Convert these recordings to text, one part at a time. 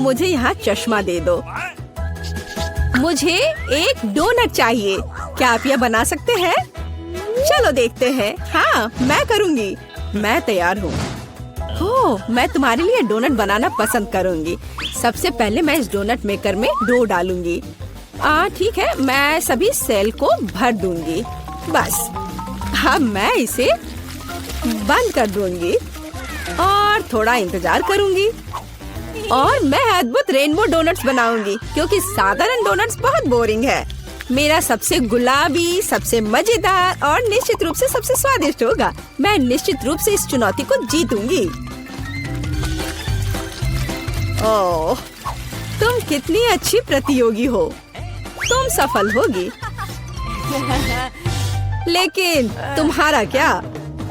मुझे यहाँ चश्मा दे दो। मुझे एक डोनट चाहिए। क्या आप यह बना सकते हैं? चलो देखते हैं। हाँ, मैं करूँगी। मैं तैयार हूँ। ओह, मैं तुम्हारे लिए डोनट बनाना पसंद करूँगी। सबसे पहले मैं इस डोनट मेकर में डो डालूंगी। ठीक है, मैं सभी सेल को भर दूंगी। बस अब मैं इसे बंद कर दूंगी और थोड़ा इंतजार करूंगी और मैं अद्भुत रेनबो डोनट्स बनाऊंगी, क्योंकि साधारण डोनट्स बहुत बोरिंग है। मेरा सबसे गुलाबी, सबसे मजेदार और निश्चित रूप से सबसे स्वादिष्ट होगा। मैं निश्चित रूप से इस चुनौती को जीतूंगी। ओह, तुम कितनी अच्छी प्रतियोगी हो। तुम सफल होगी। लेकिन तुम्हारा क्या?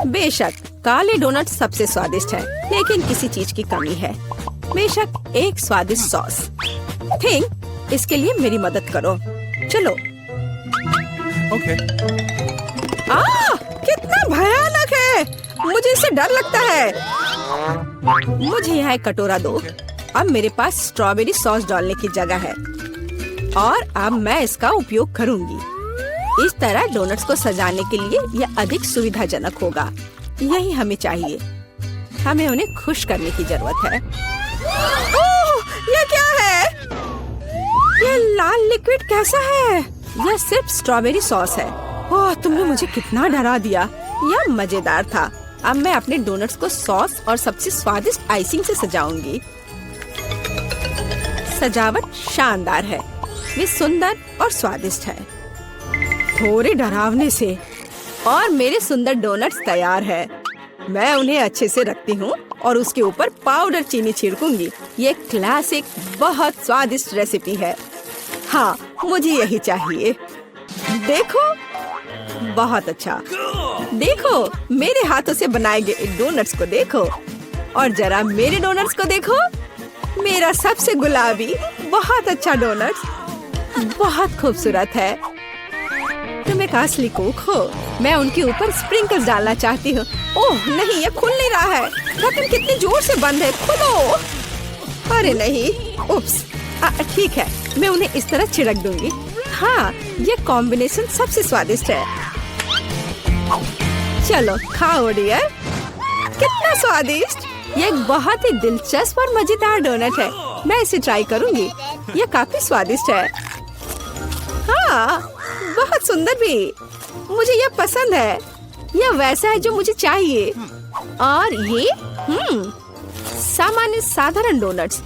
बेशक काले डोनट सबसे स्वादिष्ट है, लेकिन किसी चीज की कमी है। बेशक एक स्वादिष्ट सॉस। थिंक, इसके लिए मेरी मदद करो। चलो। ओके। कितना भयानक है। मुझे इससे डर लगता है। मुझे यहाँ एक कटोरा दो। अब मेरे पास स्ट्रॉबेरी सॉस डालने की जगह है और अब मैं इसका उपयोग करूंगी। इस तरह डोनट्स को सजाने के लिए यह अधिक सुविधाजनक होगा। यही हमें चाहिए। हमें उन्हें खुश करने की जरूरत है। ओह, यह क्या है? यह लाल लिक्विड कैसा है? यह सिर्फ स्ट्रॉबेरी सॉस है। ओह, तुमने मुझे कितना डरा दिया। यह मजेदार था। अब मैं अपने डोनट्स को सॉस और सबसे स्वादिष्ट आइसिंग से सजाऊंगी। सजावट शानदार है। वे सुंदर और स्वादिष्ट है। थोड़े डरावने से। और मेरे सुंदर डोनट्स तैयार है। मैं उन्हें अच्छे से रखती हूँ और उसके ऊपर पाउडर चीनी छिड़कूंगी। ये क्लासिक बहुत स्वादिष्ट रेसिपी है। हाँ, मुझे यही चाहिए। देखो, बहुत अच्छा। देखो, मेरे हाथों से बनाए गए डोनट्स को देखो और जरा मेरे डोनट्स को देखो। मेरा सबसे गुलाबी बहुत अच्छा डोनट्स बहुत खूबसूरत है। तुम एक असली कुक हो। मैं उनके ऊपर स्प्रिंकल्स डालना चाहती हूँ। ओह नहीं, ये खुल नहीं रहा है। ढक्कन कितनी जोर से बंद है। खोलो। अरे नहीं, उप्स। ठीक है, मैं उन्हें इस तरह छिड़क दूंगी। हाँ, ये कॉम्बिनेशन सबसे स्वादिष्ट है। चलो खाओ डियर। कितना स्वादिष्ट। ये एक बहुत ही दिलचस्प और मजेदार डोनट है। मैं इसे ट्राई करूंगी। ये काफी स्वादिष्ट है। हाँ, बहुत सुंदर भी। मुझे यह पसंद है। यह वैसा है जो मुझे चाहिए। और ये सामान्य साधारण डोनट्स।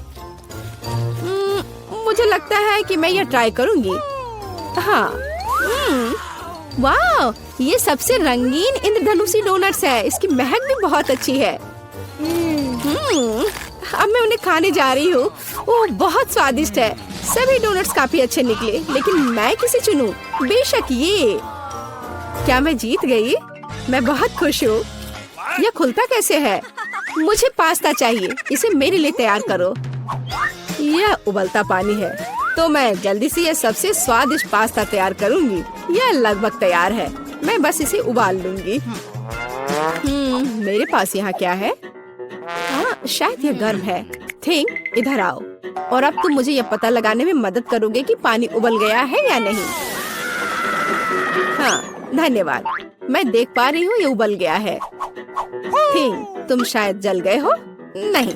मुझे लगता है कि मैं यह ट्राई करूंगी। हाँ, वाह, ये सबसे रंगीन इंद्रधनुषी डोनट्स है। इसकी महक भी बहुत अच्छी है। अब मैं उन्हें खाने जा रही हूँ। ओह, बहुत स्वादिष्ट है। सभी डोनट्स काफी अच्छे निकले, लेकिन मैं किसे चुनूं? बेशक ये। क्या मैं जीत गई? मैं बहुत खुश हूँ। यह खुलता कैसे है? मुझे पास्ता चाहिए। इसे मेरे लिए तैयार करो। यह उबलता पानी है, तो मैं जल्दी से यह सबसे स्वादिष्ट पास्ता तैयार करूंगी। यह लगभग तैयार है। मैं बस इसे उबाल लूंगी। मेरे पास यहाँ क्या है? हाँ, शायद यह गर्म है। थिंक, इधर आओ। और अब तुम मुझे यह पता लगाने में मदद करोगे कि पानी उबल गया है या नहीं। हाँ, धन्यवाद। मैं देख पा रही हूँ ये उबल गया है। थिंक, तुम शायद जल गए हो। नहीं,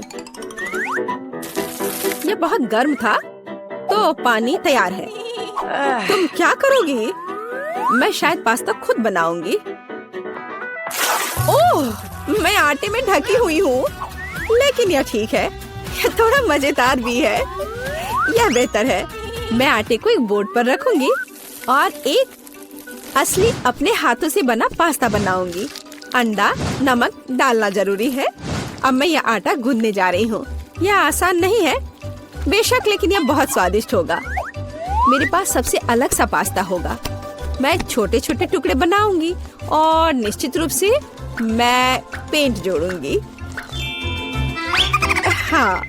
ये बहुत गर्म था, तो पानी तैयार है। तुम क्या करोगी? मैं शायद पास्ता खुद बनाऊंगी। ओह, मैं आटे में ढकी हुई हूँ, लेकिन यह ठीक है। यह थोड़ा मजेदार भी है। यह बेहतर है। मैं आटे को एक बोर्ड पर रखूंगी और एक असली अपने हाथों से बना पास्ता बनाऊंगी। अंडा, नमक डालना जरूरी है। अब मैं यह आटा गूंदने जा रही हूँ। यह आसान नहीं है बेशक, लेकिन यह बहुत स्वादिष्ट होगा। मेरे पास सबसे अलग सा पास्ता होगा। मैं छोटे छोटे टुकड़े बनाऊंगी और निश्चित रूप से मैं पेंट जोड़ूंगी। हाँ,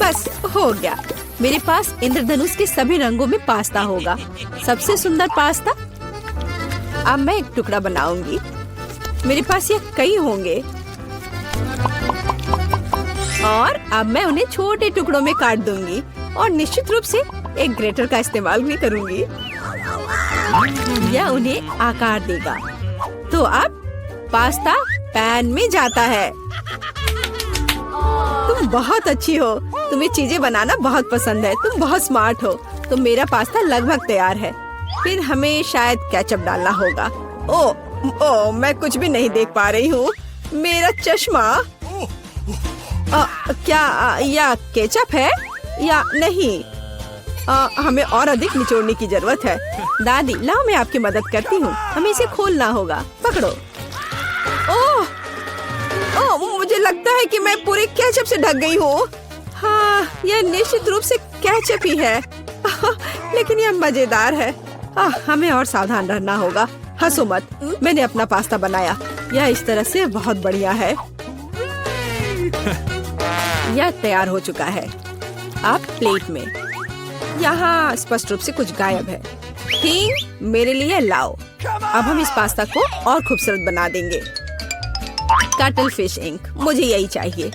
बस हो गया। मेरे पास इंद्रधनुष के सभी रंगों में पास्ता होगा। सबसे सुंदर पास्ता। अब मैं एक टुकड़ा बनाऊंगी। मेरे पास ये कई होंगे। और अब मैं उन्हें छोटे टुकड़ों में काट दूंगी और निश्चित रूप से एक ग्रेटर का इस्तेमाल भी करूंगी। यह उन्हें आकार देगा। तो अब पास्ता पैन में जाता है। तुम बहुत अच्छी हो। तुम्हें चीजें बनाना बहुत पसंद है। तुम बहुत स्मार्ट हो। तो मेरा पास्ता लगभग तैयार है। फिर हमें शायद केचप डालना होगा। ओ, मैं कुछ भी नहीं देख पा रही हूँ। मेरा चश्मा। क्या यह केचप है या नहीं? हमें और अधिक निचोड़ने की जरूरत है। दादी, लाओ मैं आपकी मदद करती हूँ। हमें इसे खोलना होगा। पकड़ो। ओह, मुझे लगता है कि मैं पूरे केचप से ढक गई हूँ। हाँ, यह निश्चित रूप से केचप ही है। लेकिन यह मजेदार है। हमें और सावधान रहना होगा। हंसो मत, मैंने अपना पास्ता बनाया। यह इस तरह से बहुत बढ़िया है। यह तैयार हो चुका है। अब प्लेट में। यहाँ स्पष्ट रूप से कुछ गायब है। ठीक, मेरे लिए लाओ। अब हम इस पास्ता को और खूबसूरत बना देंगे। कटल फिश इंक, मुझे यही चाहिए।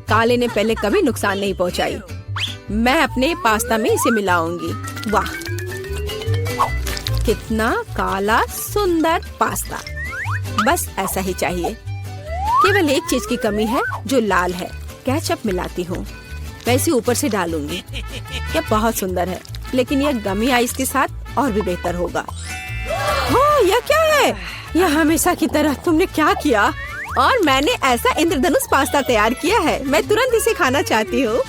काले ने पहले कभी नुकसान नहीं पहुंचाई। मैं अपने पास्ता में इसे मिलाऊंगी। वाह, कितना काला सुंदर पास्ता। बस ऐसा ही चाहिए। केवल एक चीज की कमी है जो लाल है। केचप मिलाती हूँ। मैं इसे ऊपर से डालूंगी। यह बहुत सुंदर है, लेकिन यह गमी आइस के साथ और भी बेहतर होगा। हाँ, यह क्या है? यह हमेशा की तरह तुमने क्या किया? और मैंने ऐसा इंद्रधनुष पास्ता तैयार किया है। मैं तुरंत इसे खाना चाहती हूँ।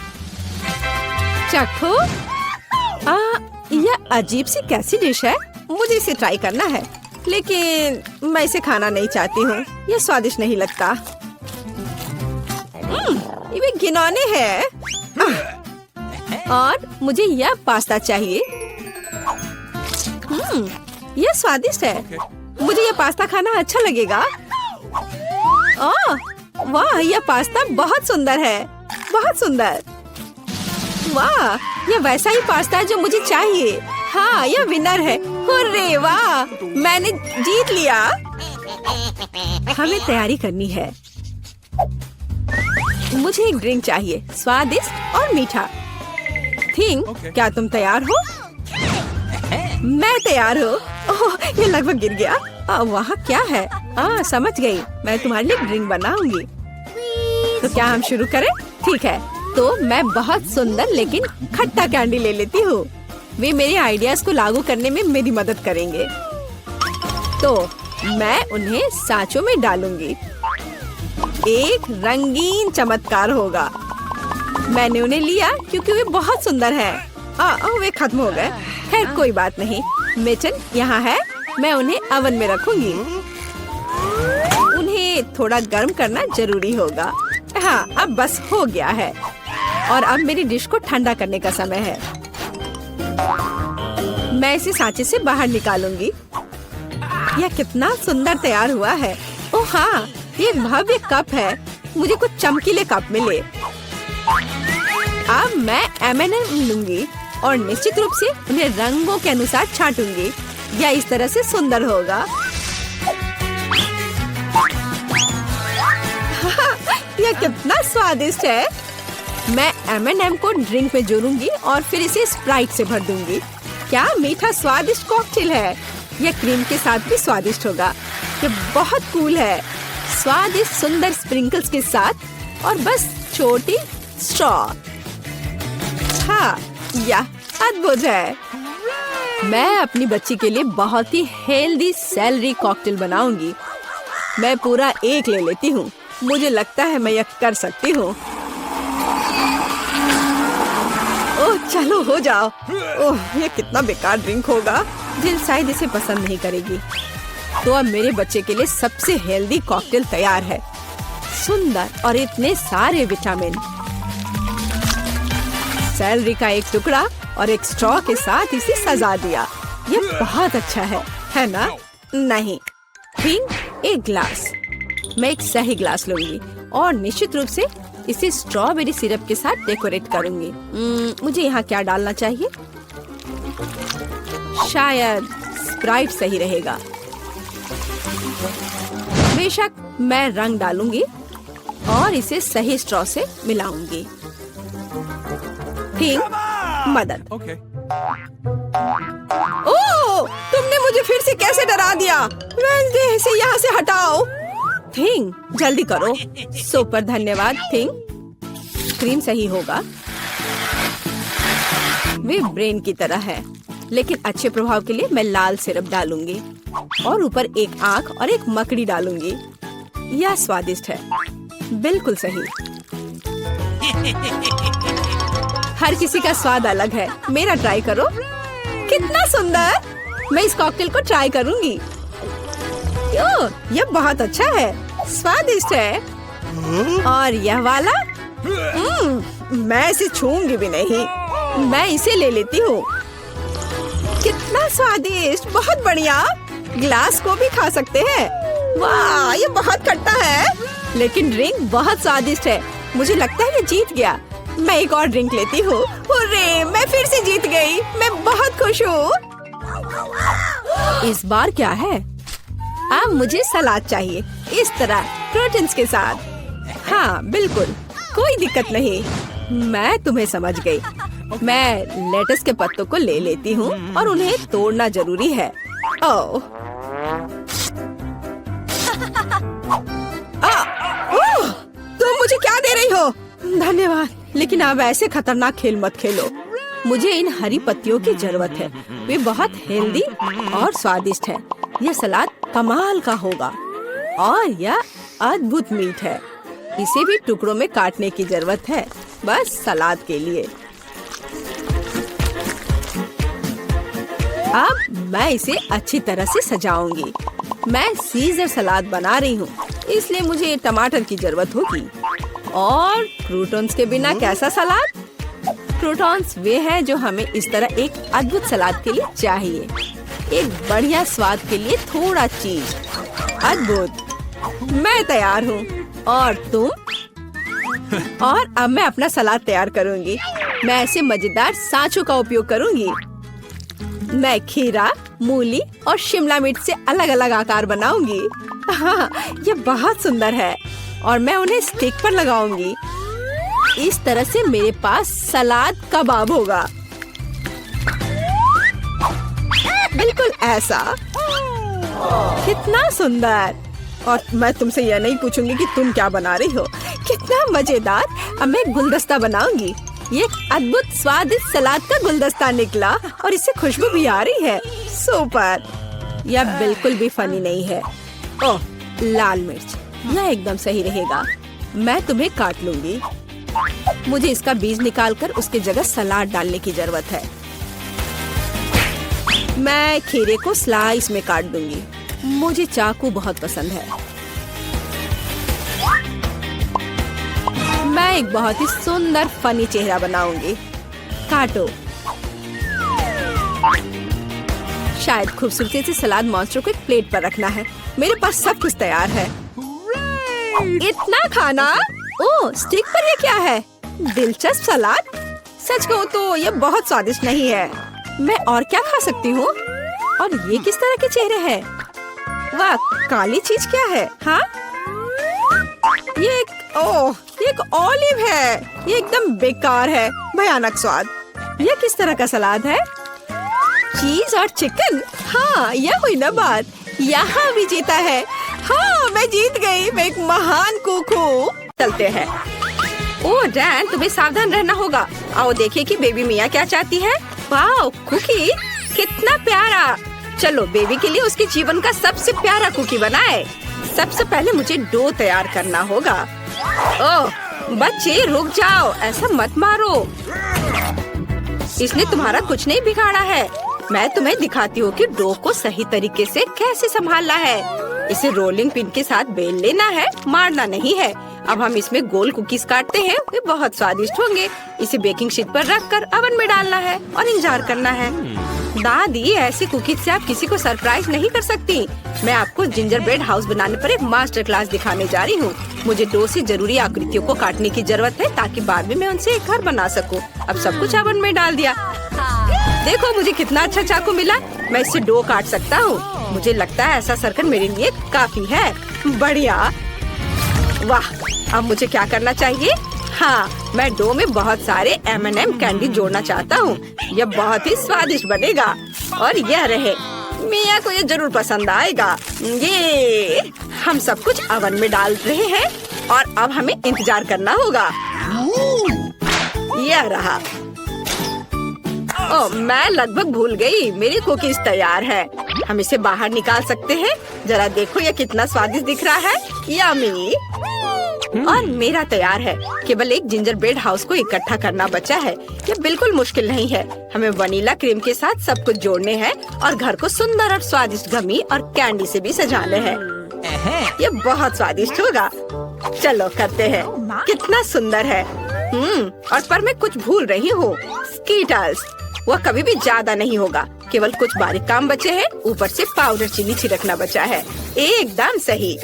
चखो। यह अजीब सी कैसी डिश है? मुझे इसे ट्राई करना है, लेकिन मैं इसे खाना नहीं चाहती हूँ। यह स्वादिष्ट नहीं लगता। ये घिनौने है। और मुझे यह पास्ता चाहिए। यह स्वादिष्ट है। मुझे यह पास्ता खाना अच्छा लगेगा। वाह, यह पास्ता बहुत सुंदर है। बहुत सुंदर। वाह, यह वैसा ही पास्ता है जो मुझे चाहिए। हाँ, यह विनर है। हुर्रे, वाह, मैंने जीत लिया। हमें तैयारी करनी है। मुझे एक ड्रिंक चाहिए, स्वादिष्ट और मीठा। थिंग, क्या तुम तैयार हो? मैं तैयार हूँ। ओह, ये लगभग गिर गया। वहाँ क्या है? समझ गई। मैं तुम्हारे लिए ड्रिंक बनाऊंगी। तो क्या हम शुरू करें? ठीक है। तो मैं बहुत सुंदर लेकिन खट्टा कैंडी ले लेती हूँ। वे मेरे आइडियाज को लागू करने में मेरी मदद करेंगे। तो मैं उन्हें सांचों में डालूंगी। एक रंगीन चमत्कार होगा। मैंने उन्हें लिया क्योंकि वे बहुत सुंदर हैं। वे खत्म हो गए। खैर, कोई बात नहीं। मेचन यहाँ है। मैं उन्हें ओवन में रखूंगी। उन्हें थोड़ा गर्म करना जरूरी होगा। हाँ, अब बस हो गया है। और अब मेरी डिश को ठंडा करने का समय है। मैं इसे सांचे से बाहर निकालूंगी। यह कितना सुंदर तैयार हुआ है। ओह हाँ, ये एक भव्य कप है। मुझे कुछ चमकीले कप मिले। अब मैं M&M लूंगी और निश्चित रूप से उन्हें रंगों के अनुसार छांटूंगी। यह इस तरह से सुंदर होगा। यह कितना स्वादिष्ट है। मैं M&M को ड्रिंक में जोड़ूंगी और फिर इसे स्प्राइट से भर दूंगी। क्या मीठा स्वादिष्ट कॉकटेल है। यह क्रीम के साथ भी स्वादिष्ट होगा। यह बहुत कूल है। स्वादिष्ट सुंदर स्प्रिंकल्स के साथ और बस छोटी स्ट्रॉ। हाँ, यह अद्भुत है। मैं अपनी बच्ची के लिए बहुत ही हेल्दी सेलरी कॉकटेल बनाऊंगी। मैं पूरा एक ले लेती हूँ। मुझे लगता है मैं यह कर सकती हूँ। ओह, चलो हो जाओ। ओह, ये कितना बेकार ड्रिंक होगा। जिल शायद इसे पसंद नहीं करेगी। तो अब मेरे बच्चे के लिए सबसे हेल्दी कॉकटेल तैयार है। सुंदर और इतने सारे विटामिन। सेलरी का एक टुकड़ा और एक स्ट्रॉ के साथ इसे सजा दिया। ये बहुत अच्छा है ना? नहीं, थिंक एक ग्लास। मैं एक सही ग्लास लूंगी और निश्चित रूप से इसे स्ट्रॉबेरी सिरप के साथ डेकोरेट करूंगी। मुझे यहाँ क्या डालना चाहिए? शायद स्प्राइट सही रहेगा। बेशक मैं रंग डालूंगी। और इसे सही स्ट्रॉ से मिलाऊंगी। थिंग, मदद। Okay. ओह, तुमने मुझे फिर से कैसे डरा दिया? वेंसडे, इसे यहाँ से हटाओ। थिंग, जल्दी करो। सुपर, धन्यवाद थिंग। क्रीम सही होगा। वे ब्रेन की तरह है, लेकिन अच्छे प्रभाव के लिए मैं लाल सिरप डालूंगी और ऊपर एक आंख और एक मकड़ी डालूंगी। यह स्वादिष्ट है, बिल्कुल सही। हर किसी का स्वाद अलग है, मेरा ट्राई करो। कितना सुंदर! मैं इस कॉकटेल को ट्राई करूंगी। यह बहुत अच्छा है, स्वादिष्ट है। और यह वाला? मैं इसे छूंगी भी नहीं। मैं इसे ले लेती हूँ। कितना स्वादिष्ट, बहुत बढ़िया। ग्लास को भी खा सकते हैं। वाह, ये बहुत खट्टा है, लेकिन ड्रिंक बहुत स्वादिष्ट है। मुझे लगता है मैं जीत गया। मैं एक और ड्रिंक लेती हूँ। हुर्रे, मैं फिर से जीत गई। मैं बहुत खुश हूँ। इस बार क्या है? अब मुझे सलाद चाहिए, इस तरह प्रोटीन्स के साथ। हाँ बिल्कुल, कोई दिक्कत नहीं। मैं तुम्हें समझ गई। मैं लेटस के पत्तों को ले लेती हूँ और उन्हें तोड़ना जरूरी है। ओह, तुम मुझे क्या दे रही हो? धन्यवाद, लेकिन अब ऐसे खतरनाक खेल मत खेलो। मुझे इन हरी पत्तियों की जरूरत है। वे बहुत हेल्दी और स्वादिष्ट है। यह सलाद कमाल का होगा और यह अद्भुत मीठ है। इसे भी टुकड़ों में काटने की जरूरत है, बस सलाद के लिए। अब मैं इसे अच्छी तरह से सजाऊंगी। मैं सीजर सलाद बना रही हूँ, इसलिए मुझे टमाटर की जरूरत होगी। और क्रूटॉन्स के बिना कैसा सलाद? क्रूटॉन्स वे हैं जो हमें इस तरह एक अद्भुत सलाद के लिए चाहिए। एक बढ़िया स्वाद के लिए थोड़ा चीज। अद्भुत, मैं तैयार हूँ। और तुम? और अब मैं अपना सलाद तैयार करूँगी। मैं ऐसे मजेदार सांचों का उपयोग करूँगी। मैं खीरा, मूली और शिमला मिर्च से अलग अलग आकार बनाऊंगी। हाँ, ये बहुत सुंदर है और मैं उन्हें स्टिक पर लगाऊंगी। इस तरह से मेरे पास सलाद कबाब होगा, बिल्कुल ऐसा। कितना सुंदर! और मैं तुमसे यह नहीं पूछूंगी कि तुम क्या बना रही हो। कितना मजेदार! अब मैं गुलदस्ता बनाऊंगी। ये एक अद्भुत स्वादिष्ट सलाद का गुलदस्ता निकला और इससे खुशबू भी आ रही है। सुपर! यह बिल्कुल भी फनी नहीं है। ओह, लाल मिर्च, यह एकदम सही रहेगा। मैं तुम्हें काट लूंगी। मुझे इसका बीज निकालकर उसके जगह सलाद डालने की जरूरत है। मैं खीरे को स्लाइस में काट दूंगी। मुझे चाकू बहुत पसंद है। मैं एक बहुत ही सुंदर फनी चेहरा बनाऊंगी। काटो। शायद खूबसूरती से सलाद मॉन्स्टर को एक प्लेट पर रखना है। मेरे पास सब कुछ तैयार है। इतना खाना? ओह, स्टिक पर ये क्या है? दिलचस्प सलाद। सच कहूँ तो ये बहुत स्वादिष्ट नहीं है। मैं और क्या खा सकती हूँ? और ये किस तरह के चेहरे हैं? वाह, काली चीज क्या है? हाँ, ये एक ऑलिव है। ये एकदम बेकार है, भयानक स्वाद। ये किस तरह का सलाद है? चीज और चिकन। हाँ, यह हुई ना बात। यहाँ भी जीता है। हाँ, मैं जीत गई। मैं एक महान कुक हूँ। चलते हैं। ओह डैन, तुम्हें सावधान रहना होगा। आओ देखिए कि बेबी मिया क्या चाहती है। वाह, कुकी, कितना प्यारा। चलो बेबी के लिए उसके जीवन का सबसे प्यारा कुकी बनाए। सबसे पहले मुझे डो तैयार करना होगा। ओह बच्चे, रुक जाओ, ऐसा मत मारो। इसने तुम्हारा कुछ नहीं बिगाड़ा है। मैं तुम्हें दिखाती हूँ कि डो को सही तरीके से कैसे संभालना है। इसे रोलिंग पिन के साथ बेल लेना है, मारना नहीं है। अब हम इसमें गोल कुकीज काटते हैं। वे बहुत स्वादिष्ट होंगे। इसे बेकिंग शीट पर रखकर ओवन में डालना है और इंतजार करना है। दादी, ऐसे कुकीज से आप किसी को सरप्राइज नहीं कर सकती। मैं आपको जिंजर ब्रेड हाउस बनाने पर एक मास्टर क्लास दिखाने जा रही हूँ। मुझे डो से जरूरी आकृतियों को काटने की जरूरत है ताकि बाद में मैं उनसे एक घर बना सकूँ। अब सब कुछ ओवन में डाल दिया। देखो मुझे कितना अच्छा चाकू मिला। मैं इससे डो काट सकता हूँ। मुझे लगता है ऐसा सर्कल मेरे लिए काफी है। बढ़िया। वाह, अब मुझे क्या करना चाहिए? हाँ, मैं डो में बहुत सारे M&M कैंडी जोड़ना चाहता हूँ। यह बहुत ही स्वादिष्ट बनेगा और यह रहे, मिया को ये जरूर पसंद आएगा। ये हम सब कुछ ओवन में डाल रहे हैं और अब हमें इंतजार करना होगा। यह रहा। ओह, मैं लगभग भूल गई, मेरी कुकीज तैयार है। हम इसे बाहर निकाल सकते हैं। जरा देखो ये कितना स्वादिष्ट दिख रहा है। यम्मी। और मेरा तैयार है। केवल एक जिंजर ब्रेड हाउस को इकट्ठा करना बचा है। ये बिल्कुल मुश्किल नहीं है। हमें वनीला क्रीम के साथ सब कुछ जोड़ने हैं और घर को सुंदर और स्वादिष्ट गमी और कैंडी से भी सजाने हैं। ये बहुत स्वादिष्ट होगा। चलो करते हैं। कितना सुंदर है। और पर मैं कुछ भूल रही हूँ। स्कीटल्स, वह कभी भी ज्यादा नहीं होगा। केवल कुछ बारीक काम बचे हैं। ऊपर से पाउडर चीनी छिड़कना बचा है। एकदम सही।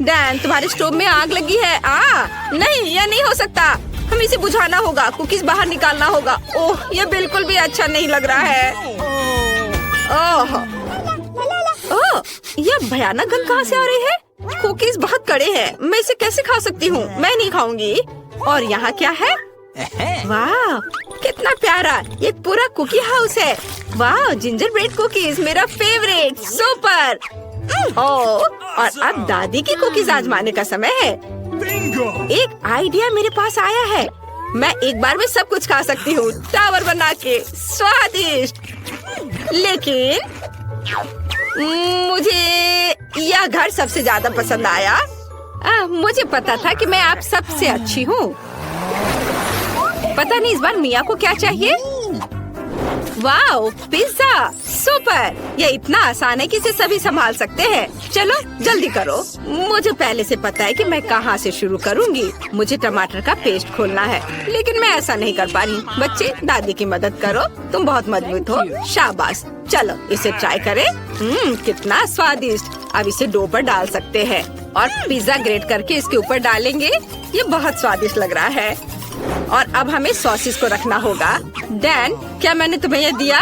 डैन, तुम्हारे स्टोव में आग लगी है। नहीं, यह नहीं हो सकता। हमें इसे बुझाना होगा। कुकीज बाहर निकालना होगा। ओह, यह बिल्कुल भी अच्छा नहीं लग रहा है। ओह, यह भयानक गंध कहाँ से आ रही है? कुकीज बहुत कड़े हैं। मैं इसे कैसे खा सकती हूँ? मैं नहीं खाऊंगी। और यहाँ क्या है? वाह, कितना प्यारा। ये पूरा कुकी हाउस है। वाह, जिंजर ब्रेड कुकीज मेरा फेवरेट। सुपर। और अब दादी की कुकीज आजमाने का समय है। एक आइडिया मेरे पास आया है। मैं एक बार में सब कुछ खा सकती हूँ। टावर बना के स्वादिष्ट। लेकिन मुझे यह घर सबसे ज्यादा पसंद आया। मुझे पता था कि मैं आप सबसे अच्छी हूँ। पता नहीं इस बार मिया को क्या चाहिए। Wow, pizza super. यह इतना आसान है कि इसे सभी संभाल सकते हैं। चलो जल्दी करो। मुझे पहले से पता है कि मैं कहाँ से शुरू करूँगी। मुझे टमाटर का पेस्ट खोलना है, लेकिन मैं ऐसा नहीं कर पा रही। बच्चे, दादी की मदद करो। तुम बहुत मजबूत हो। शाबाश। चलो इसे ट्राई करें। कितना स्वादिष्ट। अब इसे डो पर डाल सकते हैं और पिज्जा ग्रेट करके इसके ऊपर डालेंगे। ये बहुत स्वादिष्ट लग रहा है। और अब हमें सॉसेस को रखना होगा। डैन, क्या मैंने तुम्हें यह दिया?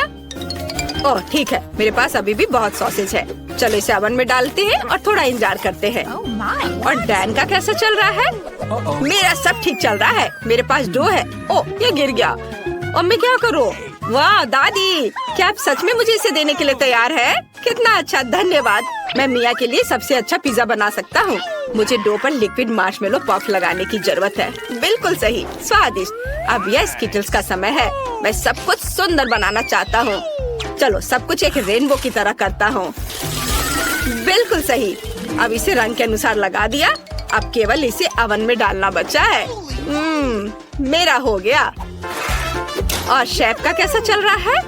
ओह ठीक है, मेरे पास अभी भी बहुत सॉसेज है। चलो इसे ओवन में डालते हैं और थोड़ा इंतजार करते हैं। और डैन का कैसा चल रहा है? मेरा सब ठीक चल रहा है। मेरे पास डो है। ओह, ये गिर गया। और मैं क्या करूँ? वाह दादी, क्या आप सच में मुझे इसे देने के लिए तैयार है? कितना अच्छा, धन्यवाद। मैं मिया के लिए सबसे अच्छा पिज्जा बना सकता हूँ। मुझे डो पर लिक्विड मार्शमेलो पफ लगाने की जरूरत है। बिल्कुल सही, स्वादिष्ट। अब यह स्कीटल्स का समय है। मैं सब कुछ सुंदर बनाना चाहता हूँ। चलो सब कुछ एक रेनबो की तरह करता हूँ। बिल्कुल सही। अब इसे रंग के अनुसार लगा दिया। अब केवल इसे ओवन में डालना बचा है। मेरा हो गया। और शेफ का कैसा चल रहा है?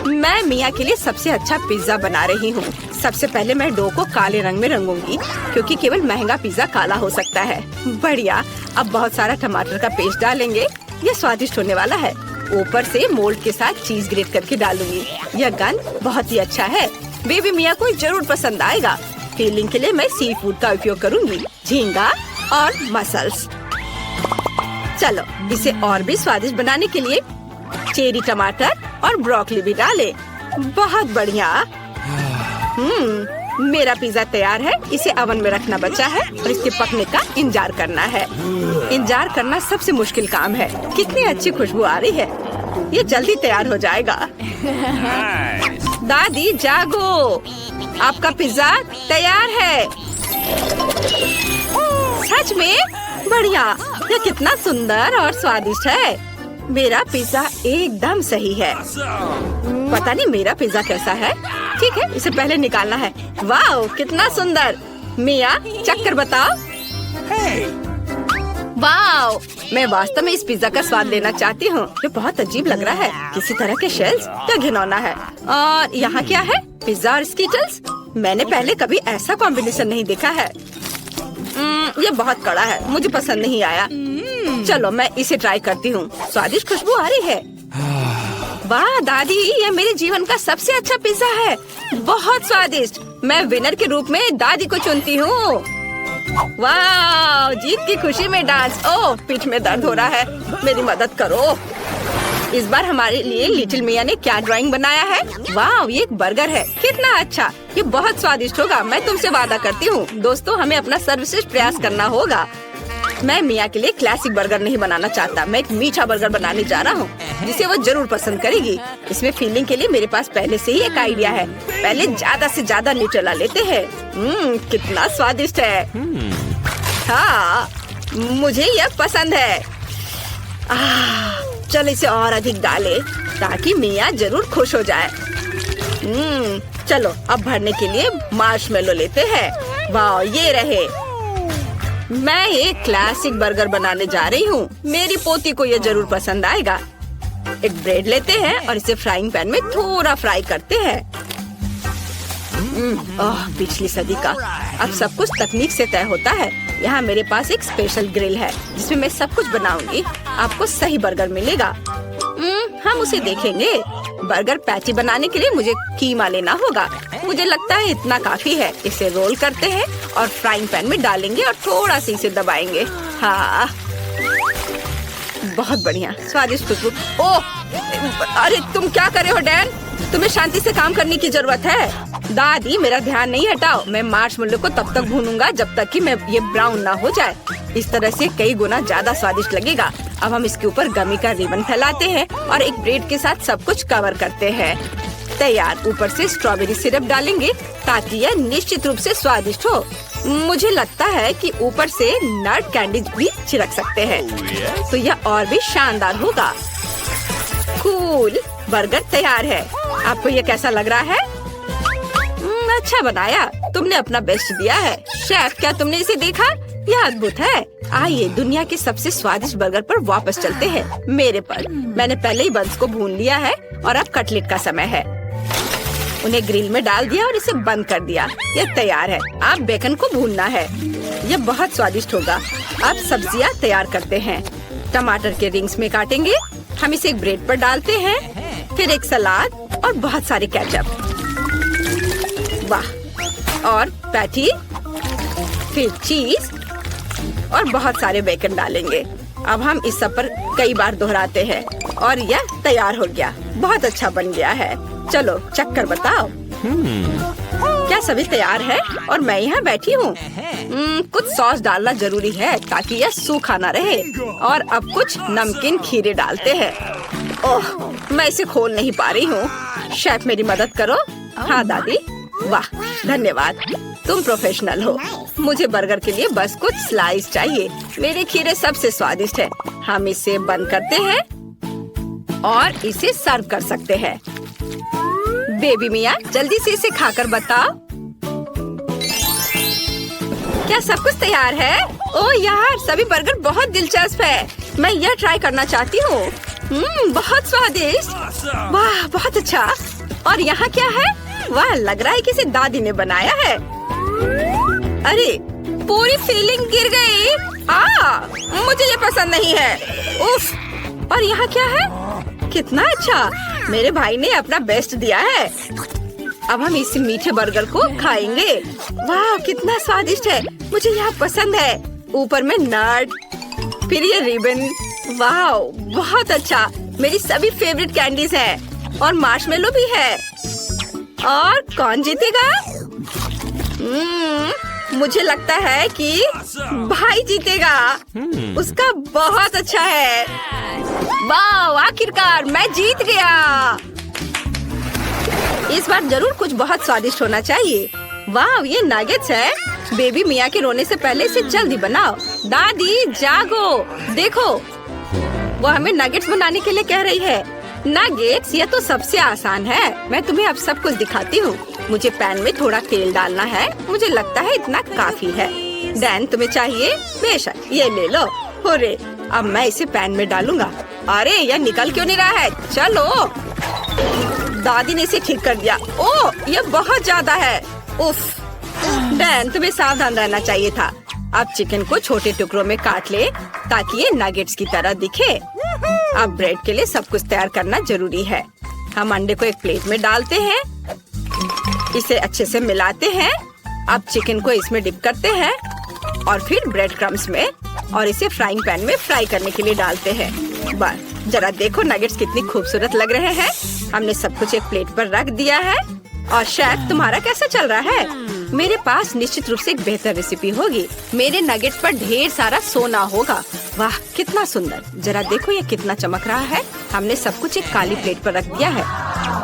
मैं मिया के लिए सबसे अच्छा पिज्जा बना रही हूँ। सबसे पहले मैं डो को काले रंग में रंगूंगी, क्योंकि केवल महंगा पिज्जा काला हो सकता है। बढ़िया। अब बहुत सारा टमाटर का पेस्ट डालेंगे। यह स्वादिष्ट होने वाला है। ऊपर से मोल्ड के साथ चीज ग्रेट करके डालूंगी। यह गंध बहुत ही अच्छा है। बेबी मिया को जरूर पसंद आएगा। फीलिंग के लिए मैं सी फूड का उपयोग करूंगी, झींगा और मसल्स। चलो इसे और भी स्वादिष्ट बनाने के लिए चेरी टमाटर और ब्रोकली भी डालें। बहुत बढ़िया। मेरा पिज्जा तैयार है। इसे ओवन में रखना बचा है और इसके पकने का इंतजार करना है। इंतजार करना सबसे मुश्किल काम है। कितनी अच्छी खुशबू आ रही है। ये जल्दी तैयार हो जाएगा। दादी जागो, आपका पिज्जा तैयार है। सच में? बढ़िया। यह कितना सुंदर और स्वादिष्ट है। मेरा पिज्जा एकदम सही है। पता नहीं मेरा पिज्जा कैसा है। ठीक है, इसे पहले निकालना है। वाह, कितना सुंदर। मिया, चक्कर बताओ। वाह, मैं वास्तव में इस पिज्जा का स्वाद लेना चाहती हूँ। ये बहुत अजीब लग रहा है। किसी तरह के शेल्स, क्या घिनौना है। और यहाँ क्या है? पिज्जा और स्कीटल्स। मैंने पहले कभी ऐसा कॉम्बिनेशन नहीं देखा है। ये बहुत कड़ा है, मुझे पसंद नहीं आया। चलो मैं इसे ट्राई करती हूँ। स्वादिष्ट खुशबू आ रही है। वाह दादी, यह मेरे जीवन का सबसे अच्छा पिज्जा है। बहुत स्वादिष्ट। मैं विनर के रूप में दादी को चुनती हूँ। वाह, जीत की खुशी में डांस। ओह, पीठ में दर्द हो रहा है। मेरी मदद करो। इस बार हमारे लिए लिटिल मिया ने क्या ड्राइंग बनाया है? वाह, ये एक बर्गर है। कितना अच्छा। ये बहुत स्वादिष्ट होगा, मैं तुमसे वादा करती हूँ। दोस्तों, हमें अपना सर्वश्रेष्ठ प्रयास करना होगा। मैं मिया के लिए क्लासिक बर्गर नहीं बनाना चाहता। मैं एक मीठा बर्गर बनाने जा रहा हूँ जिसे वो जरूर पसंद करेगी। इसमें फीलिंग के लिए मेरे पास पहले से ही एक आइडिया है। पहले ज्यादा से ज्यादा न्यूटेला लेते हैं। कितना स्वादिष्ट है। हाँ, मुझे यह पसंद है। चल इसे और अधिक डाले ताकि मिया जरूर खुश हो जाए। चलो अब भरने के लिए मार्शमेलो लेते हैं। वाह, ये रहे। मैं एक क्लासिक बर्गर बनाने जा रही हूँ। मेरी पोती को ये जरूर पसंद आएगा। एक ब्रेड लेते हैं और इसे फ्राइंग पैन में थोड़ा फ्राई करते हैं। पिछली सदी का। अब सब कुछ तकनीक से तय होता है। यहाँ मेरे पास एक स्पेशल ग्रिल है जिसमें मैं सब कुछ बनाऊंगी। आपको सही बर्गर मिलेगा। हम उसे देखेंगे। बर्गर पैटी बनाने के लिए मुझे कीमा लेना होगा। मुझे लगता है इतना काफी है। इसे रोल करते हैं और फ्राइंग पैन में डालेंगे और थोड़ा सा इसे दबाएंगे। हाँ, बहुत बढ़िया, स्वादिष्ट खुशबू। ओह, अरे तुम क्या कर रहे हो डैन? तुम्हें शांति से काम करने की जरूरत है। दादी, मेरा ध्यान नहीं हटाओ। मैं मार्शमेलो को तब तक भूनूंगा जब तक कि ये ब्राउन ना हो जाए। इस तरह से कई गुना ज्यादा स्वादिष्ट लगेगा। अब हम इसके ऊपर गमी का रिबन फैलाते हैं और एक ब्रेड के साथ सब कुछ कवर करते हैं। तैयार। ऊपर से स्ट्रॉबेरी सिरप डालेंगे ताकि यह निश्चित रूप से स्वादिष्ट हो। मुझे लगता है कि ऊपर से नट कैंडीज भी छिड़क सकते हैं तो यह और भी शानदार होगा। कूल, बर्गर तैयार है। आपको ये कैसा लग रहा है? अच्छा बनाया। तुमने अपना बेस्ट दिया है। शेफ, क्या तुमने इसे देखा? यह अद्भुत है। आइए दुनिया के सबसे स्वादिष्ट बर्गर पर वापस चलते हैं। मेरे पर। मैंने पहले ही बंस को भून लिया है और अब कटलेट का समय है। उन्हें ग्रिल में डाल दिया और इसे बंद कर दिया। यह तैयार है। अब बेकन को भूनना है। यह बहुत स्वादिष्ट होगा। अब सब्जियां तैयार करते हैं। टमाटर के रिंग्स में काटेंगे। हम इसे एक ब्रेड पर डालते हैं। फिर एक सलाद और बहुत सारे केचप। वाह, और पैटी, फिर चीज और बहुत सारे बेकन डालेंगे। अब हम इस सब पर कई बार दोहराते हैं और यह तैयार हो गया। बहुत अच्छा बन गया है। चलो चख कर बताओ। क्या सभी तैयार है? और मैं यहाँ बैठी हूँ। कुछ सॉस डालना जरूरी है ताकि यह सूखा न रहे। और अब कुछ नमकीन खीरे डालते हैं। ओह, मैं इसे खोल नहीं पा रही हूँ। शेफ, मेरी मदद करो। हाँ दादी। वाह, धन्यवाद। तुम प्रोफेशनल हो। मुझे बर्गर के लिए बस कुछ स्लाइस चाहिए। मेरे खीरे सबसे स्वादिष्ट है। हम इसे बंद करते हैं और इसे सर्व कर सकते हैं। बेबी मिया, जल्दी से इसे खाकर बताओ। क्या सब कुछ तैयार है? ओह यार, सभी बर्गर बहुत दिलचस्प है। मैं यह ट्राई करना चाहती हूँ। बहुत स्वादिष्ट। वाह, बहुत अच्छा। और यहाँ क्या है? वाह, लग रहा है कि इसे दादी ने बनाया है। अरे, पूरी फीलिंग गिर गई। मुझे ये पसंद नहीं है। उफ। और यहाँ क्या है? कितना अच्छा। मेरे भाई ने अपना बेस्ट दिया है। अब हम इस मीठे बर्गर को खाएंगे। वाह, कितना स्वादिष्ट है। मुझे यहाँ पसंद है। ऊपर में नट, फिर ये रिबन। वाह, बहुत अच्छा। मेरी सभी फेवरेट कैंडीज हैं और मार्शमेलो भी है। और कौन जीतेगा? मुझे लगता है कि भाई जीतेगा। उसका बहुत अच्छा है। वाह, आखिरकार मैं जीत गया। इस बार जरूर कुछ बहुत स्वादिष्ट होना चाहिए। वाह, ये नगेट्स है। बेबी मिया के रोने से पहले इसे जल्दी बनाओ। दादी जागो, देखो वो हमें नगेट्स बनाने के लिए कह रही है। नगेट्स, ये तो सबसे आसान है। मैं तुम्हें अब सब कुछ दिखाती हूँ। मुझे पैन में थोड़ा तेल डालना है। मुझे लगता है इतना काफी है। डैन, तुम्हें चाहिए? बेशक, ये ले लो। हुर्रे, अब मैं इसे पैन में डालूंगा। अरे, यह निकल क्यों नहीं रहा है? चलो। दादी ने इसे ठीक कर दिया। ओह, यह बहुत ज्यादा है। उफ। डैन, तुम्हें सावधान रहना चाहिए था। अब चिकन को छोटे टुकड़ों में काट ले ताकि ये नगेट्स की तरह दिखे। अब ब्रेड के लिए सब कुछ तैयार करना जरूरी है। हम अंडे को एक प्लेट में डालते हैं। इसे अच्छे से मिलाते हैं। अब चिकन को इसमें डिप करते हैं और फिर ब्रेड क्रम्स में और इसे फ्राइंग पैन में फ्राई करने के लिए डालते हैं। बस जरा देखो नगेट्स कितनी खूबसूरत लग रहे हैं। हमने सब कुछ एक प्लेट पर रख दिया है। और शेफ, तुम्हारा कैसा चल रहा है? मेरे पास निश्चित रूप से एक बेहतर रेसिपी होगी। मेरे नगेट्स पर ढेर सारा सोना होगा। वाह कितना सुंदर, जरा देखो ये कितना चमक रहा है। हमने सब कुछ एक काली प्लेट पर रख दिया है।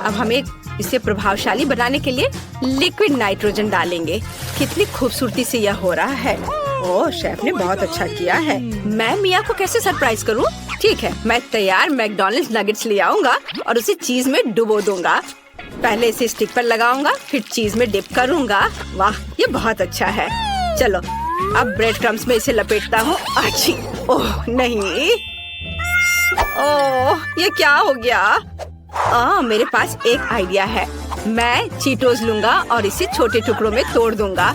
अब हमें इसे प्रभावशाली बनाने के लिए लिक्विड नाइट्रोजन डालेंगे। कितनी खूबसूरती से यह हो रहा है। ओह, शेफ ने बहुत अच्छा किया है। मैं मिया को कैसे सरप्राइज करूं? ठीक है, मैं तैयार मैकडॉनल्ड्स नगेट्स ले आऊंगा और उसे चीज में डुबो दूंगा। पहले इसे स्टिक पर लगाऊंगा, फिर चीज में डिप करूंगा। वाह, ये बहुत अच्छा है। चलो अब ब्रेड क्रम्स में इसे लपेटता हूँ। अच्छी, ओह नहीं, ओह ये क्या हो गया? मेरे पास एक आइडिया है। मैं चीटोस लूंगा और इसे छोटे टुकड़ों में तोड़ दूंगा।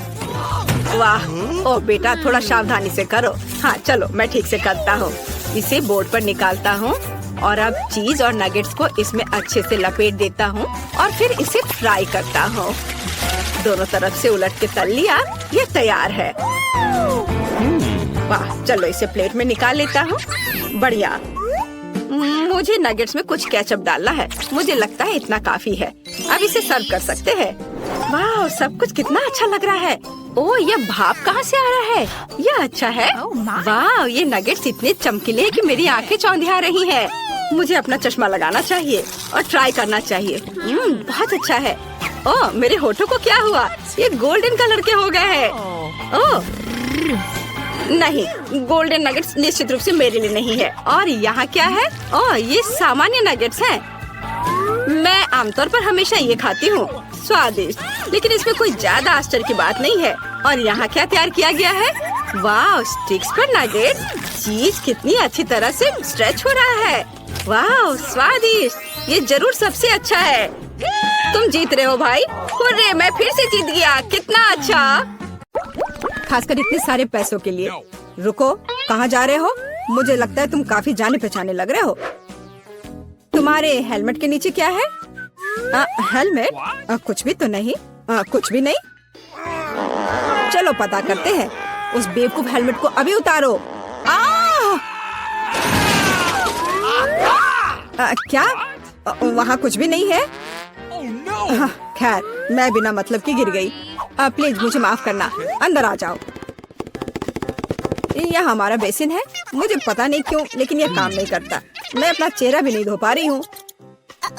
वाह, ओह बेटा थोड़ा सावधानी से करो। हाँ चलो, मैं ठीक से करता हूँ। इसे बोर्ड पर निकालता हूँ और अब चीज और नगेट्स को इसमें अच्छे से लपेट देता हूँ और फिर इसे फ्राई करता हूँ। दोनों तरफ से उलट के तल लिया, ये तैयार है। वाह, चलो इसे प्लेट में निकाल लेता हूँ। बढ़िया। मुझे नगेट्स में कुछ केचप डालना है। मुझे लगता है इतना काफी है। अब इसे सर्व कर सकते हैं। वाह, सब कुछ कितना अच्छा लग रहा है। ओह, ये भाप कहाँ से आ रहा है? यह अच्छा है। वाह, ये नगेट्स इतने चमकीले हैं कि मेरी आंखें चौंधिया रही हैं। मुझे अपना चश्मा लगाना चाहिए और ट्राई करना चाहिए। बहुत अच्छा है। ओह, मेरे होठों को क्या हुआ? ये गोल्डन कलर के हो गए हैं। ओह नहीं, गोल्डन नगेट्स निश्चित रूप से मेरे लिए नहीं है। और यहाँ क्या है? ओह, ये सामान्य नगेट्स हैं। मैं आमतौर पर हमेशा ये खाती हूँ, स्वादिष्ट, लेकिन इसमें कोई ज्यादा आश्चर्य की बात नहीं है। और यहाँ क्या तैयार किया गया है? वाह, स्टिक्स पर नगेट्स। चीज कितनी अच्छी तरह से स्ट्रेच हो रहा है। वाह, स्वादिष्ट। ये जरूर सबसे अच्छा है। तुम जीत रहे हो भाई। हुर्रे, मैं फिर से जीत गया। कितना अच्छा, खासकर इतने सारे पैसों के लिए। रुको, कहाँ जा रहे हो? मुझे लगता है तुम काफी जाने पहचाने लग रहे हो। तुम्हारे हेलमेट के नीचे क्या है? हेलमेट? कुछ भी तो नहीं। कुछ भी नहीं। चलो पता करते हैं। उस बेवकूफ हेलमेट को अभी उतारो। क्या? वहाँ कुछ भी नहीं है। खैर, मैं बिना मतलब की गिर गई। प्लीज मुझे माफ करना। अंदर आ जाओ। यह हमारा बेसिन है। मुझे पता नहीं क्यों, लेकिन यह काम नहीं करता। मैं अपना चेहरा भी नहीं धो पा रही हूँ।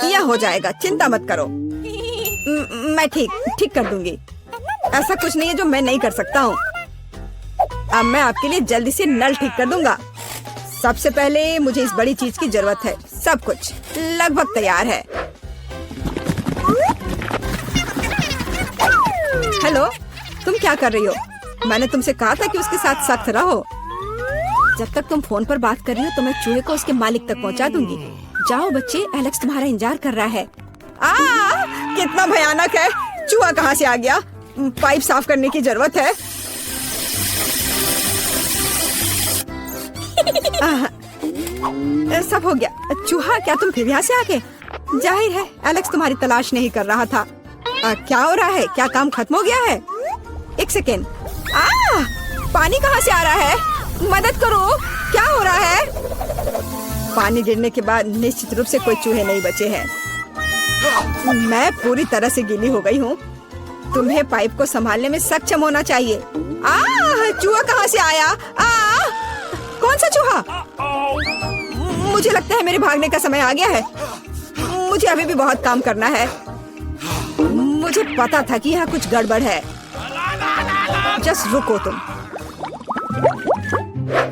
यह हो जाएगा, चिंता मत करो। मैं ठीक कर दूंगी। ऐसा कुछ नहीं है जो मैं नहीं कर सकता हूँ। अब मैं आपके लिए जल्दी से नल ठीक कर दूंगा। सबसे पहले मुझे इस बड़ी चीज की जरूरत है। सब कुछ लगभग तैयार है। हेलो, तुम क्या कर रही हो? मैंने तुमसे कहा था कि उसके साथ सख्त रहो। जब तक तुम फोन पर बात कर रही हो तो मैं चूहे को उसके मालिक तक पहुंचा दूंगी। जाओ बच्चे, एलेक्स तुम्हारा इंतजार कर रहा है। कितना भयानक है। चूहा कहाँ से आ गया? पाइप साफ करने की जरूरत है। सब हो गया। चूहा, क्या तुम फिर यहाँ से आ गए? जाहिर है एलेक्स तुम्हारी तलाश नहीं कर रहा था। क्या हो रहा है? क्या काम खत्म हो गया है? एक सेकेंड। पानी कहाँ से आ रहा है? मदद करो, क्या हो रहा है? पानी गिरने के बाद निश्चित रूप से कोई चूहे नहीं बचे हैं। मैं पूरी तरह से गीली हो गई हूँ। तुम्हें पाइप को संभालने में सक्षम होना चाहिए। चूहा कहाँ से आया? कौन सा चूहा? मुझे लगता है मेरे भागने का समय आ गया है। मुझे अभी भी बहुत काम करना है। मुझे पता था कि यहाँ कुछ गड़बड़ है। जस्ट रुको तुम।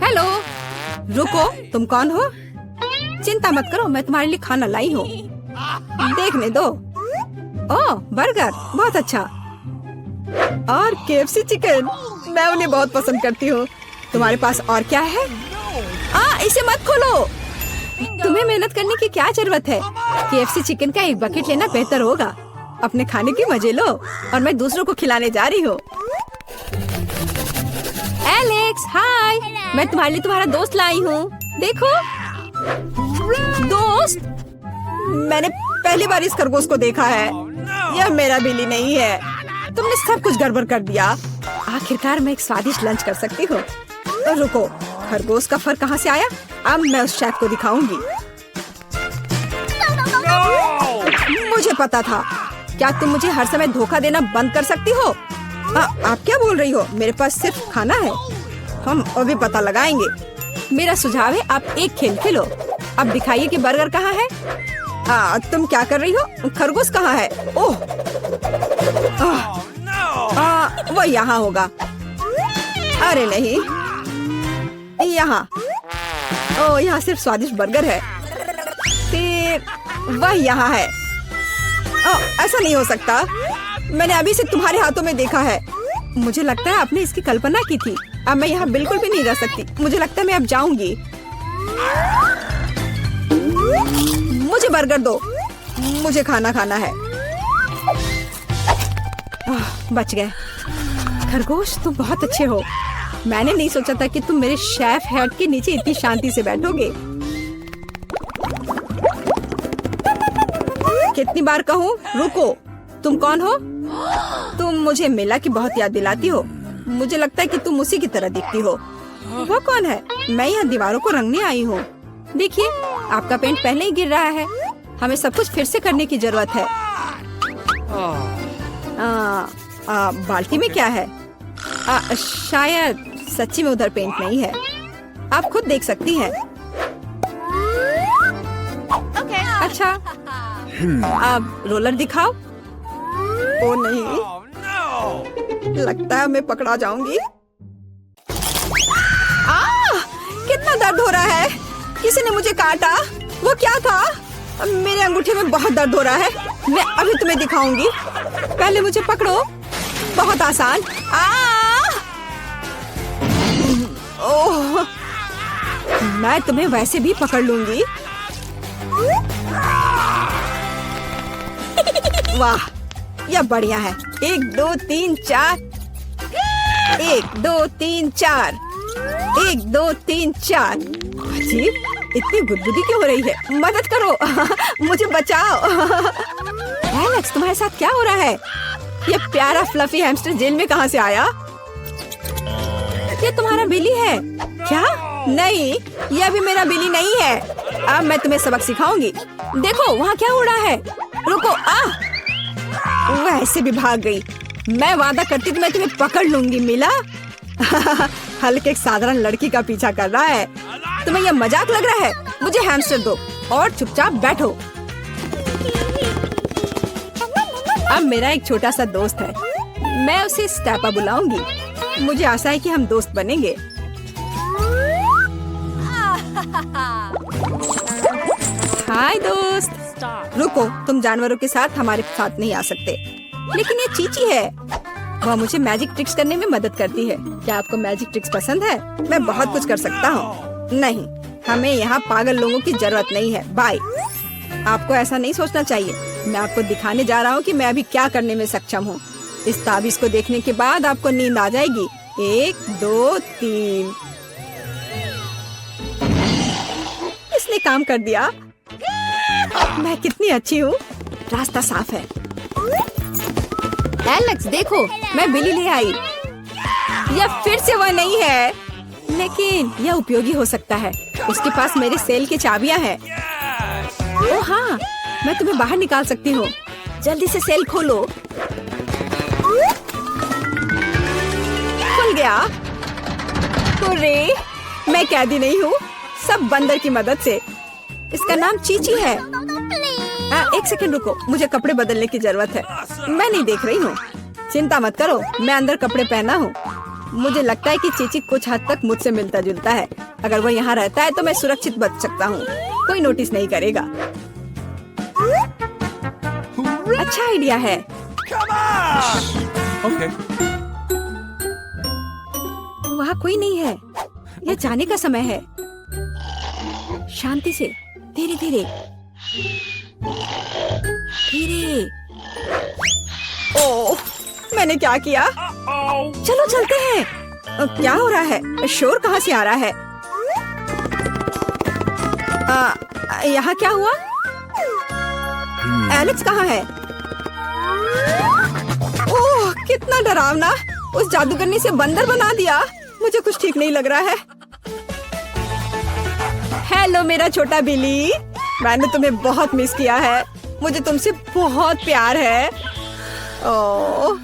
हेलो, रुको, तुम कौन हो? चिंता मत करो, मैं तुम्हारे लिए खाना लाई हूँ। देखने दो। ओह, बर्गर, बहुत अच्छा। और KFC चिकन, मैं उन्हें बहुत पसंद करती हूँ। तुम्हारे पास और क्या है? इसे मत खोलो। तुम्हें मेहनत करने की क्या जरूरत है? KFC चिकन का एक बकेट लेना बेहतर होगा। अपने खाने की मजे लो और मैं दूसरों को खिलाने जा रही हूँ। एलेक्स, हाय, मैं तुम्हारे लिए तुम्हारा दोस्त लाई हूँ। देखो। दोस्त? मैंने पहली बार इस खरगोश को देखा है। यह मेरा बिल्ली नहीं है। तुमने सब कुछ गड़बड़ कर दिया। आखिरकार मैं एक स्वादिष्ट लंच कर सकती हूँ। तो रुको, खरगोश का फर कहाँ से आया? अब मैं उस शेफ को दिखाऊंगी। मुझे पता था। क्या तुम मुझे हर समय धोखा देना बंद कर सकती हो? आप क्या बोल रही हो? मेरे पास सिर्फ खाना है। हम अभी पता लगाएंगे। मेरा सुझाव है आप एक खेल खेलो। अब दिखाइए कि बर्गर कहाँ है। तुम क्या कर रही हो? खरगोश कहाँ है? ओह, वो यहाँ होगा। अरे नहीं, यहाँ। ओह, यहाँ सिर्फ स्वादिष्ट बर्गर है। फिर वह यहाँ है। ओह, ऐसा नहीं हो सकता। मैंने अभी से तुम्हारे हाथों में देखा है। मुझे लगता है आपने इसकी कल्पना की थी। अब मैं यहाँ बिल्कुल भी नहीं रह सकती। मुझे लगता है मैं अब जाऊंगी। मुझे बर्गर दो। मुझे खाना खाना है। बच गए। खरगोश, तुम बहुत अच्छे हो। मैंने नहीं सोचा था कि तुम मेरे शेफ हेड के नीचे इतनी शांति से बैठोगे। कितनी बार कहूँ रुको। तुम कौन हो? तुम मुझे मिला की बहुत याद दिलाती हो। मुझे लगता है कि तुम उसी की तरह दिखती हो। वो कौन है? मैं यहाँ दीवारों को रंगने आई हूँ। देखिए, आपका पेंट पहले ही गिर रहा है। हमें सब कुछ फिर से करने की जरूरत है। बाल्टी में क्या है? शायद सच्ची में उधर पेंट नहीं है। आप खुद देख सकती हैं। अच्छा, अब रोलर दिखाओ। ओ नहीं, लगता है मैं पकड़ा जाऊंगी। कितना दर्द हो रहा है। किसी ने मुझे काटा। वो क्या था? मेरे अंगूठे में बहुत दर्द हो रहा है। मैं अभी तुम्हें दिखाऊंगी। पहले मुझे पकड़ो। बहुत आसान। ओह, मैं तुम्हें वैसे भी पकड़ लूंगी। वाह, यह बढ़िया है। 1 2 3 4। 1 2 3 4। 1 2 3 4। अजीब, इतनी गुदगुदी क्यों हो रही है? मदद करो। मुझे बचाओ। एलेक्स, तुम्हारे साथ क्या हो रहा है? ये प्यारा फ्लफी हैमस्टर जेल में कहाँ से आया? ये तुम्हारा बिली है क्या? नहीं, यह भी मेरा बिली नहीं है। अब मैं तुम्हें सबक सिखाऊंगी। देखो, वहाँ क्या उड़ा है। रुको। वह ऐसे भी भाग गई। मैं वादा करती तो मैं तुम्हें पकड़ लूंगी। मिला? हल्के एक साधारण लड़की का पीछा कर रहा है। तुम्हें यह मजाक लग रहा है? मुझे हैमस्टर दो और चुपचाप बैठो। अब मेरा एक छोटा सा दोस्त है। मैं उसे स्टेपा बुलाऊंगी। मुझे आशा है कि हम दोस्त बनेंगे। हाय दोस्त। रुको, तुम जानवरों के साथ हमारे साथ नहीं आ सकते। लेकिन ये चीची है। वह मुझे मैजिक ट्रिक्स करने में मदद करती है। क्या आपको मैजिक ट्रिक्स पसंद है? मैं बहुत कुछ कर सकता हूँ। नहीं, हमें यहाँ पागल लोगों की जरूरत नहीं है। बाय। आपको ऐसा नहीं सोचना चाहिए। मैं आपको दिखाने जा रहा हूँ कि मैं अभी क्या करने में सक्षम हूँ। इस ताबीज को देखने के बाद आपको नींद आ जाएगी। 1 2 3। इसने काम कर दिया। मैं कितनी अच्छी हूँ। रास्ता साफ है। एलेक्स, देखो, मैं बिली ले आई। यह फिर से वह नहीं है, लेकिन यह उपयोगी हो सकता है। उसके पास मेरे सेल की चाबियां हैं। ओह हाँ, मैं तुम्हें बाहर निकाल सकती हूँ। जल्दी से सेल खोलो। खुल गया। अरे, मैं कैदी नहीं हूँ, सब बंदर की मदद से। इसका नाम चीची है। एक सेकंड रुको, मुझे कपड़े बदलने की जरूरत है। मैं नहीं देख रही हूँ। चिंता मत करो, मैं अंदर कपड़े पहना हूँ। मुझे लगता है कि चीची कुछ हद तक मुझसे मिलता जुलता है। अगर वो यहाँ रहता है तो मैं सुरक्षित बच सकता हूँ। कोई नोटिस नहीं करेगा। अच्छा आइडिया है। Okay. वहाँ कोई नहीं है। यह जाने का समय है। शांति से, धीरे धीरे धीरे। ओह, मैंने क्या किया? चलो चलते हैं। क्या हो रहा है? शोर कहाँ से आ रहा है? यहाँ क्या हुआ? एलेक्स कहाँ है? ओह, कितना डरावना। उस जादूगरनी से बंदर बना दिया। मुझे कुछ ठीक नहीं लग रहा है। हेलो मेरा छोटा बिली। मैंने तुम्हें बहुत मिस किया है। मुझे तुमसे बहुत प्यार है। ओह।